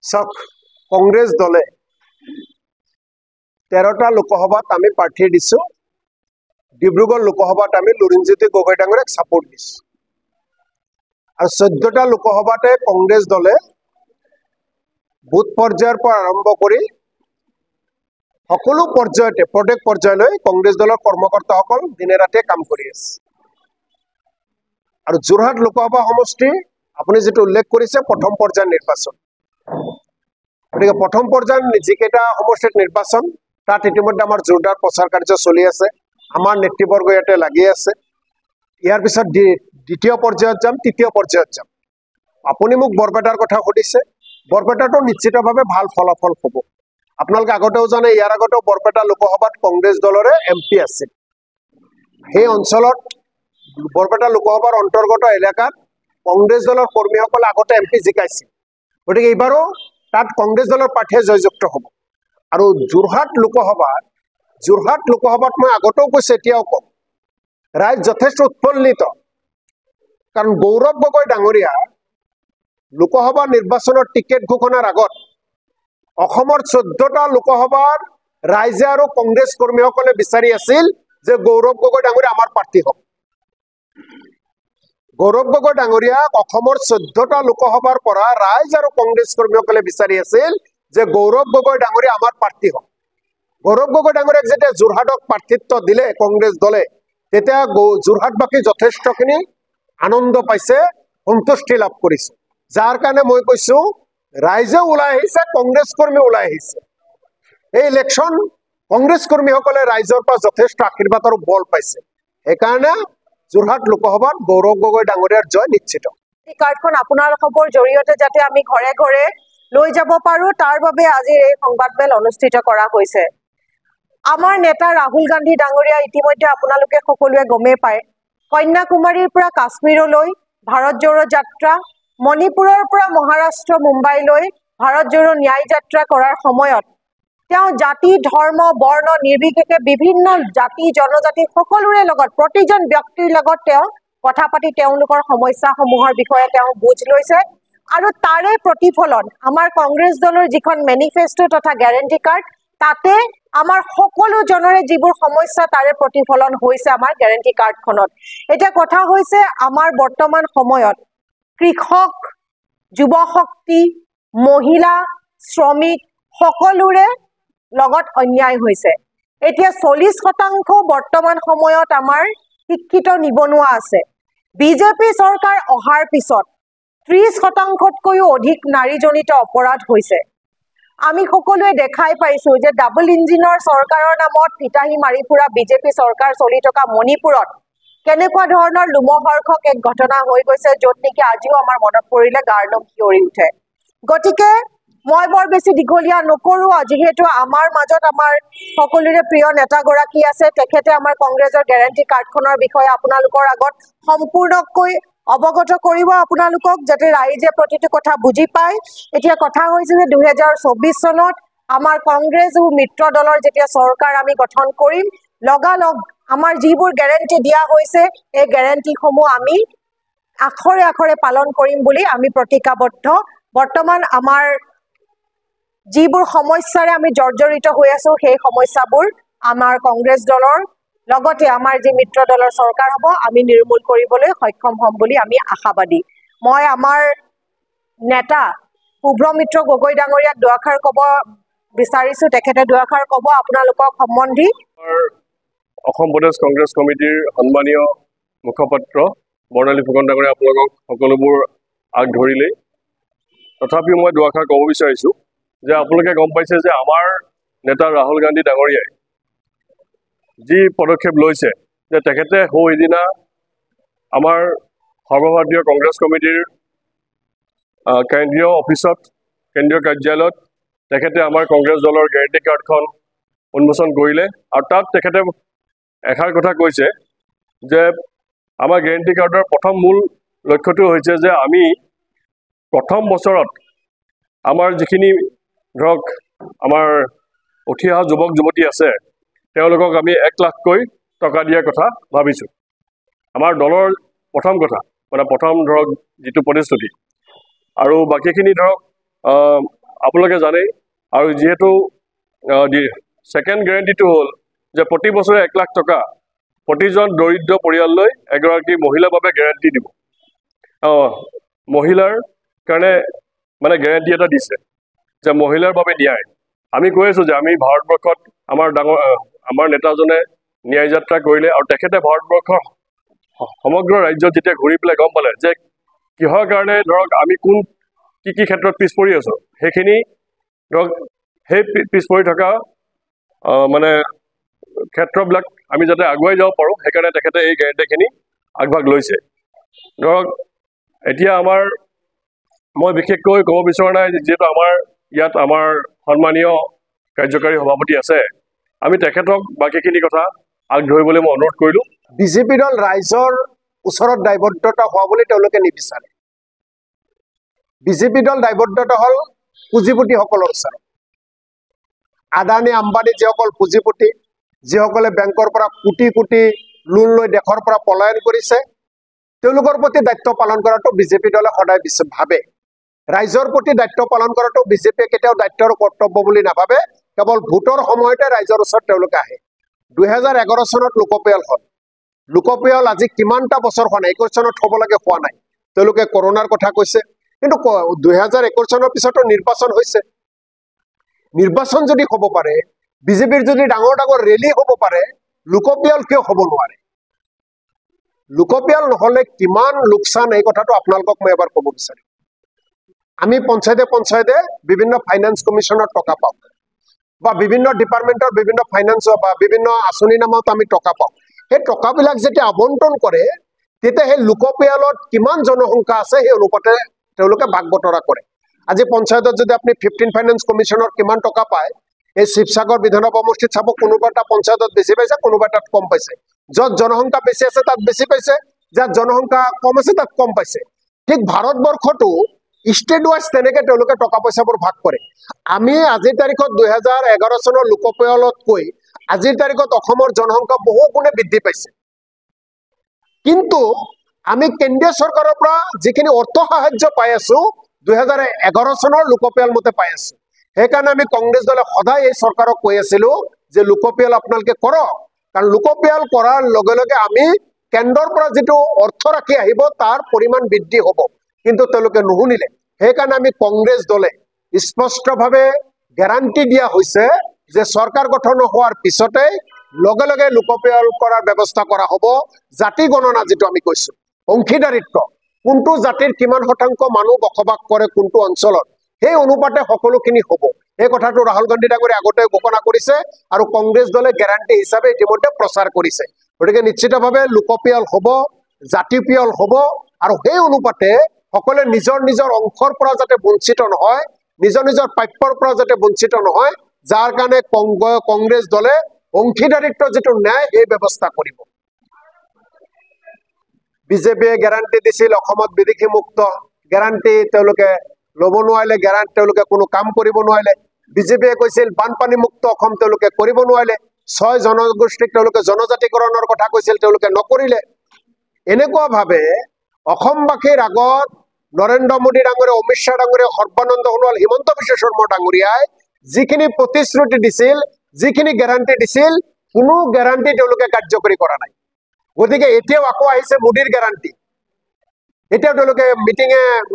চাওক কংগ্ৰেছ দলে 13টা লোকসভাত আমি প্ৰাৰ্থী দিছো ডিব্ৰুগড় লোকসভাত আমি লুৰিণজ্যোতি গগৈ ডাঙৰীয়াক সাপোৰ্ট দিছো আৰু 14টা লোকসভাতে কংগ্ৰেছ দলে বুথ পৰ্যায়ৰ পৰা আৰম্ভ কৰি সকলো পৰ্যায়তে প্ৰত্যেক পৰ্যায়লৈ কংগ্ৰেছ দলৰ কৰ্মকৰ্তাসকল দিনে ৰাতে কাম কৰি আছে আৰু যোৰহাট লোকসভা সমষ্টি আপুনি যেটো উল্লেখ কৰিছে প্ৰথম পৰ্যায়ৰ নিৰ্বাচন গতিকে প্ৰথম পৰ্যায়ৰ যিকেইটা সমষ্টিত নিৰ্বাচন তাত ইতিমধ্যে আমাৰ জোৰদাৰ প্ৰচাৰ কাৰ্য চলি আছে আমাৰ নেতৃবৰ্গ ইয়াতে লাগি আছে ইয়াৰ পিছত দ্বিতীয় পৰ্যায়ত যাম তৃতীয় পৰ্যায়ত যাম আপুনি মোক বৰপেটাৰ কথা সুধিছে বৰপেটাটো নিশ্চিতভাৱে ভাল ফলাফল হ'ব আপোনালোকে আগতেও জানে ইয়াৰ আগতেও বৰপেটা লোকসভাত কংগ্ৰেছ দলৰে এমপি আছিল সেই অঞ্চলত বৰপেটা লোকসভাৰ অন্তৰ্গত এলেকাত কংগ্ৰেছ দলৰ কৰ্মীসকল আগতে এমপি জিকাইছিল গতিকে এইবাৰো তাত কংগ্ৰেছ দলৰ প্ৰাৰ্থীয়ে জয়যুক্ত হ'ব আৰু যোৰহাট লোকসভাত মই আগতেও কৈছে এতিয়াও কম ৰাইজ যথেষ্ট উৎফুল্লিত কাৰণ গৌৰৱ গগৈ ডাঙৰীয়া লোকসভা নিৰ্বাচনৰ টিকেট ঘোষণাৰ আগত অসমৰ 14টা লোকসভাৰ ৰাইজে আৰু কংগ্ৰেছ কৰ্মীসকলে বিচাৰি আছিল যে গৌৰৱ গগৈ ডাঙৰীয়া আমাৰ প্ৰাৰ্থী হ'ব গৌৰৱ গগৈ ডাঙৰীয়াক অসমৰ 14টা লোকসভাৰ পৰা ৰাইজ আৰু কংগ্ৰেছ কৰ্মীসকলে বিচাৰি আছিল যে গৌৰৱ গগৈ ডাঙৰীয়া আমাৰ প্ৰাৰ্থী হ'ব গৌৰৱ গগৈ ডাঙৰীয়াক যেতিয়া যোৰহাটক প্ৰাৰ্থিত্ব দিলে কংগ্ৰেছ দলে তেতিয়া যোৰহাটবাসী যথেষ্টখিনি আনন্দ পাইছে সন্তুষ্টি লাভ কৰিছে যাৰ কাৰণে মই কৈছো ৰাইজে ওলাই আহিছে কংগ্ৰেছ কৰ্মী ওলাই আহিছে এই ইলেকশ্যন কংগ্ৰেছ কৰ্মীসকলে ৰাইজৰ পৰা যথেষ্ট আশীৰ্বাদ আৰু বল পাইছে সেইকাৰণে যোৰহাট লোকসভাত গৌৰৱ গগৈ ডাঙৰীয়াৰ জয় নিশ্চিত এই কাৰ্ডখন আপোনালোকৰ জৰিয়তে যাতে আমি ঘৰে ঘৰে লৈ যাব পাৰো তাৰ বাবে আজি এই সংবাদমেল অনুষ্ঠিত কৰা হৈছে আমাৰ নেতা ৰাহুল গান্ধী ডাঙৰীয়া ইতিমধ্যে আপোনালোকে সকলোৱে গমেই পায় কন্যাকুমাৰীৰ পৰা কাশ্মীৰলৈ ভাৰত জোড়ো যাত্ৰা মণিপুৰৰ পৰা মহাৰাষ্ট্ৰ মুম্বাইলৈ ভাৰত জোড়ো ন্যায় যাত্ৰা কৰাৰ সময়ত তেওঁ জাতি ধৰ্ম বৰ্ণ নিৰ্বিশেষে বিভিন্ন জাতি জনজাতি সকলোৰে লগত প্ৰতিজন ব্যক্তিৰ লগত তেওঁ কথা পাতি তেওঁলোকৰ সমস্যাসমূহৰ বিষয়ে তেওঁ বুজ লৈছে আৰু তাৰে প্ৰতিফলন আমাৰ কংগ্ৰেছ দলৰ যিখন মেনিফেষ্টো তথা গ্যাৰান্টি কাৰ্ড তাতে আমাৰ সকলো জনৰে যিবোৰ সমস্যা তাৰে প্ৰতিফলন হৈছে আমাৰ গ্যাৰান্টি কাৰ্ডখনত এটা কথা হৈছে আমাৰ বৰ্তমান সময়ত কৃষক যুৱ শক্তি মহিলা শ্ৰমিক সকলোৰে লগত অন্যায় হৈছে এতিয়া 40% বৰ্তমান সময়ত আমাৰ শিক্ষিত নিবনুৱা আছে বিজেপি চৰকাৰ অহাৰ পিছত 30%তকৈও অধিক নাৰীজনিত অপৰাধ হৈছে আমি সকলোৱে দেখাই পাইছো যে ডাবল ইঞ্জিনৰ চৰকাৰৰ নামত ফিতাহি মাৰি ফুৰা বিজেপি চৰকাৰ চলি থকা মণিপুৰত কেনেকুৱা ধৰণৰ লোমহৰ্ষক এক ঘটনা হৈ গৈছে য'ত নেকি আজিও আমাৰ মনত পৰিলে গাৰ নোম শিয়ৰি উঠে গতিকে মই বৰ বেছি দীঘলীয়া নকৰো যিহেতু আমাৰ মাজত আমাৰ সকলোৰে প্ৰিয় নেতা গৰাকী আছে তেখেতে আমাৰ কংগ্ৰেছৰ গ্যাৰান্টি কাৰ্ডখনৰ বিষয়ে আপোনালোকৰ আগত সম্পূৰ্ণকৈ অৱগত কৰিব আপোনালোকক যাতে ৰাইজে প্ৰতিটো কথা বুজি পায় এতিয়া কথা হৈছে যে 2024 চনত আমাৰ কংগ্ৰেছ আৰু মিত্ৰ দলৰ যেতিয়া চৰকাৰ আমি গঠন কৰিম লগালগ আমাৰ যিবোৰ গ্যাৰান্টি দিয়া হৈছে এই গ্যাৰান্টিসমূহ আমি আখৰে আখৰে পালন কৰিম বুলি আমি প্ৰতিজ্ঞাবদ্ধ বৰ্তমান আমাৰ যিবোৰ সমস্যাৰে আমি জৰ্জৰিত হৈ আছো সেই সমস্যাবোৰ আমাৰ কংগ্ৰেছ দলৰ লগতে আমাৰ যি মিত্ৰ দলৰ চৰকাৰ হ'ব আমি নিৰ্মূল কৰিবলৈ সক্ষম হ'ম বুলি আমি আশাবাদী মই আমাৰ নেতা শুভ্ৰমিত্ৰ গগৈ ডাঙৰীয়াক দুআষাৰ ক'ব বিচাৰিছো তেখেতে দুআষাৰ ক'ব আপোনালোকৰ সম্বন্ধী অসম প্ৰদেশ কংগ্ৰেছ কমিটিৰ সন্মানীয় মুখপাত্ৰ বৰ্ণালী ফুকন ডাঙৰীয়া আপোনালোকক সকলোবোৰ আগধৰিলেই তথাপিও মই দুআষাৰ ক'ব বিচাৰিছো যে আপোনালোকে গম পাইছে যে আমাৰ নেতা ৰাহুল গান্ধী ডাঙৰীয়াই যি পদক্ষেপ লৈছে যে তেখেতে সেইদিনা আমাৰ সৰ্বভাৰতীয় কংগ্ৰেছ কমিটিৰ কেন্দ্ৰীয় অফিচত কেন্দ্ৰীয় কাৰ্যালয়ত তেখেতে আমাৰ কংগ্ৰেছ দলৰ গ্যাৰান্টি কাৰ্ডখন উন্মোচন কৰিলে আৰু তাত তেখেতে এষাৰ কথা কৈছে যে আমাৰ গ্যাৰান্টি কাৰ্ডৰ প্ৰথম মূল লক্ষ্যটো হৈছে যে আমি প্ৰথম বছৰত আমাৰ যিখিনি ধৰক আমাৰ উঠি অহা যুৱক যুৱতী আছে তেওঁলোকক আমি 1 লাখকৈ টকা দিয়াৰ কথা ভাবিছোঁ আমাৰ দলৰ প্ৰথম কথা মানে প্ৰথম ধৰক যিটো প্ৰতিশ্ৰুতি আৰু বাকীখিনি ধৰক আপোনালোকে জানেই আৰু যেহেতু সেকেন্ড গ্যাৰান্টিটো হ'ল যে প্ৰতি বছৰে 1 লাখ টকা প্ৰতিজন দৰিদ্ৰ পৰিয়াললৈ এগৰাকী মহিলাৰ বাবে গ্যাৰান্টি দিব মহিলাৰ কাৰণে মানে গ্যাৰান্টি এটা দিছে যে মহিলাৰ বাবে ন্যায় আমি কৈ আছো যে আমি ভাৰতবৰ্ষত আমাৰ নেতাজনে ন্যায় যাত্ৰা কৰিলে আৰু তেখেতে ভাৰতবৰ্ষৰ সমগ্ৰ ৰাজ্যত যেতিয়া ঘূৰি পেলাই গম পালে যে কিহৰ কাৰণে ধৰক আমি কোন কি ক্ষেত্ৰত পিছ পৰি আছো সেইখিনি ধৰক সেই পিছ পৰি থকা মানে ক্ষেত্ৰবিলাক আমি যাতে আগুৱাই যাব পাৰোঁ সেইকাৰণে তেখেতে এই গ্যাৰান্টিখিনি আগভাগ লৈছে ধৰক এতিয়া আমাৰ মই বিশেষকৈ ক'ব বিচৰা নাই যেহেতু আমাৰ ইয়াত আমাৰ সন্মানীয় কাৰ্যকাৰী সভাপতি আছে আমি তেখেতক বাকীখিনি কথা আগধৰিবলৈ মই অনুৰোধ কৰিলোঁ বিজেপি দল ৰাইজৰ ওচৰত দায়বদ্ধতা হোৱা বুলি তেওঁলোকে নিবিচাৰে বিজেপি দল দায়বদ্ধতা হ'ল পুঁজিপতিসকলৰ ওচৰত আদানী আম্বানী যিসকল পুঁজিপতি যিসকলে বেংকৰ পৰা কোটি কোটি লোন লৈ দেশৰ পৰা পলায়ন কৰিছে তেওঁলোকৰ প্ৰতি দায়িত্ব পালন কৰাটো বিজেপি দলে সদায় ভাবে ৰাইজৰ প্ৰতি দায়িত্ব পালন কৰাটো বিজেপিয়ে কেতিয়াও দায়িত্ব আৰু কৰ্তব্য বুলি নাভাবে কেৱল ভোটৰ সময়তে ৰাইজৰ ওচৰত তেওঁলোকে আহে 2011 চনত লোকপিয়ল হ'ল লোকপিয়ল আজি কিমানটা বছৰ হোৱা নাই 21 চনত হ'ব লাগে হোৱা নাই তেওঁলোকে কৰোনাৰ কথা কৈছে কিন্তু 2021 চনৰ পিছতো নিৰ্বাচন হৈছে নিৰ্বাচন যদি হ'ব পাৰে বিজেপিৰ যদি ডাঙৰ ডাঙৰ ৰেলী হ'ব পাৰে লোকপিয়ল কিয় হ'ব নোৱাৰে লোকপিয়ল নহলে কিমান লোকচান এই কথাটো আপোনালোকক মই এবাৰ ক'ব বিচাৰিম আমি পঞ্চায়তে বিভিন্ন ফাইনান্স কমিশনৰ টকা পাওঁ বা বিভিন্ন ডিপাৰ্টমেন্টৰ বিভিন্ন ফাইনান্স বা বিভিন্ন আঁচনি নামত আমি টকা পাওঁ সেই টকাবিলাক যেতিয়া আবণ্টন কৰে তেতিয়া সেই লোকপিয়লত কিমান জনসংখ্যা আছে সেই অনুপাতে তেওঁলোকে ভাগ বতৰা কৰে আজি পঞ্চায়তত যদি আপুনি 15 ফাইনান্স কমিশনৰ কিমান টকা পায় এই শিৱসাগৰ বিধানসভা সমষ্টিত চাব কোনোবা এটা পঞ্চায়তত বেছি পাইছে কোনোবা এটাত কম পাইছে য'ত জনসংখ্যা বেছি আছে তাত বেছি পাইছে যাত জনসংখ্যা কম আছে তাত কম পাইছে ঠিক ভাৰতবৰ্ষতো ষ্টেট ৱাইজ তেনেকে তেওঁলোকে টকা পইচাবোৰ ভাগ কৰে আমি আজিৰ তাৰিখত 2011 চনৰ লোকপিয়লতকৈ আজিৰ তাৰিখত অসমৰ জনসংখ্যা বহু গুণে বৃদ্ধি পাইছে কিন্তু আমি কেন্দ্ৰীয় চৰকাৰৰ পৰা যিখিনি অৰ্থ সাহায্য পাই আছো 2011 চনৰ লোকপিয়ল মতে পাই আছো সেইকাৰণে আমি কংগ্ৰেছ দলে সদায় এই চৰকাৰক কৈ আছিলো যে লোকপিয়ল আপোনালোকে কৰক কাৰণ লোকপিয়ল কৰাৰ লগে লগে আমি কেন্দ্ৰৰ পৰা যেটো অৰ্থ ৰাখি আহিব তাৰ পৰিমাণ বৃদ্ধি হ'ব কিন্তু তেওঁলোকে নুশুনিলে সেইকাৰণে আমি কংগ্ৰেছ দলে স্পষ্টভাৱে গ্যাৰান্টি দিয়া হৈছে যে চৰকাৰ গঠন হোৱাৰ পিছতে লগে লগে লোকপিয়ল কৰাৰ ব্যৱস্থা কৰা হ'ব জাতি গণনা যেটো আমি কৈছো অংশীদাৰিত্ব কোনটো জাতিৰ কিমান শতাংশ মানুহ বসবাস কৰে কোনটো অঞ্চলত সেই অনুপাতে সকলোখিনি হ'ব এই কথাটো ৰাহুল গান্ধী ডাঙৰীয়া আগতে ঘোষণা কৰিছে আৰু কংগ্ৰেছ দলে গ্যাৰান্টি হিচাপে ইতিমধ্যে প্ৰচাৰ কৰিছে গতিকে নিশ্চিতভাৱে লোকপিয়ল হ'ব জাতিপিয়ল হ'ব আৰু সেই অনুপাতে সকলে নিজৰ নিজৰ অংশৰ পৰা যাতে বঞ্চিত নহয় নিজৰ নিজৰ প্ৰাপ্যৰ পৰা যাতে বঞ্চিত নহয় যাৰ কাৰণে কংগ্ৰেছ দলে অংশীদাৰিত্ব যেটো ন্যায় এই ব্যৱস্থা কৰিব বিজেপিয়ে গ্যাৰান্টি দিছিল অসমত বিদেশী মুক্ত গ্যাৰান্টি তেওঁলোকে ল'ব নোৱাৰিলে গ্যাৰান্টি তেওঁলোকে কোনো কাম কৰিব নোৱাৰিলে বিজেপিয়ে কৈছিল বানপানী মুক্ত অসম তেওঁলোকে কৰিব নোৱাৰিলে 6 জনগোষ্ঠীক তেওঁলোকে জনজাতিকৰণৰ কথা কৈছিল তেওঁলোকে নকৰিলে এনেকুৱা ভাবে অসমবাসীৰ আগত নৰেন্দ্ৰ মোদী ডাঙৰীয়া অমিত শ্বাহ ডাঙৰীয়া সৰ্বানন্দ সোণোৱাল হিমন্ত বিশ্ব শৰ্মা ডাঙৰীয়াই যিখিনি প্ৰতিশ্ৰুতি দিছিল যিখিনি গ্যাৰান্টি দিছিল কোনো গ্যাৰান্টি তেওঁলোকে কাৰ্যকৰী কৰা নাই গতিকে এতিয়াও আকৌ আহিছে মোদীৰ গ্যাৰান্টি এতিয়াও তেওঁলোকে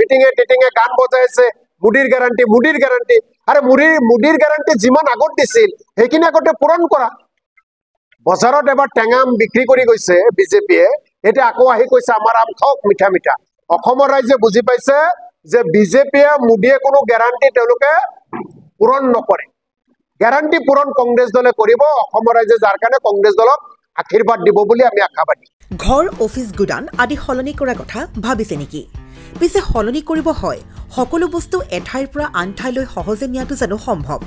মিটিঙে টিটিঙে গান বজাইছে মোদীৰ গ্যাৰান্টি আৰে মোদীৰ গ্যাৰান্টি যিমান আগত দিছিল সেইখিনি আগতে পূৰণ কৰা বজাৰত এবাৰ টেঙাম বিক্ৰী কৰি গৈছে বিজেপিয়ে এটা আকৌ আহি কৈছে আমাৰ আম খাওক মিঠা মিঠা অসমৰ ৰাইজে বুজি পাইছে যে বিজেপিয়ে মোদীয়ে কোনো গ্যাৰান্টি তেওঁলোকে পূৰণ নকৰে গ্যাৰান্টি পূৰণ কংগ্ৰেছ দলে কৰিব অসমৰ ৰাইজে যাৰ কাৰণে কংগ্ৰেছ দলক আশীৰ্বাদ দিব বুলি আমি আশাবাদী ঘৰ অফিস গুদান আদি সলনি কৰা কথা ভাবিছে নেকি পিছে সলনি কৰিব হয় সকলো বস্তু এঠাইৰ পৰা আন ঠাইলৈ সহজে নিয়াটো জানো সম্ভৱ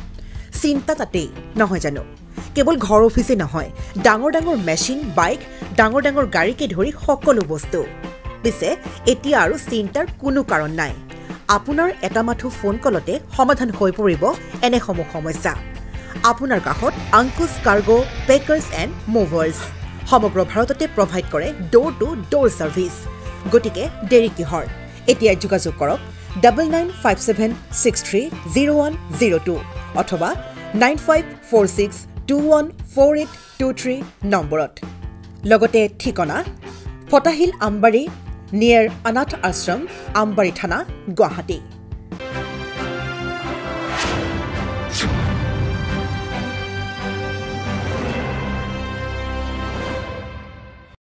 চিন্তা তাতেই নহয় জানো কেৱল ঘৰ অফিসে নহয় ডাঙৰ ডাঙৰ মেচিন বাইক ডাঙৰ ডাঙৰ গাড়ীকে ধৰি সকলো বস্তু পিছে এতিয়া আৰু চিন্তাৰ কোনো কাৰণ নাই আপোনাৰ এটা মাথো ফোন কলতে সমাধান হৈ পৰিব এনেসমূহ সমস্যা আপোনাৰ কাষত আংকুশ কাৰ্গো পেকাৰ্ছ এণ্ড মুভাৰ্ছ সমগ্ৰ ভাৰততে প্ৰভাইড কৰে ডোৰ টু ডোৰ সাৰ্ভিস গতিকে দেৰি কিহৰ এতিয়া যোগাযোগ কৰক 9957630102 অথবা 9546214823 নম্বৰত লগতে ঠিকনা ফটাহিল আমবাৰী নিয়াৰ অনাথ আশ্ৰম আমবাৰী থানা গুৱাহাটী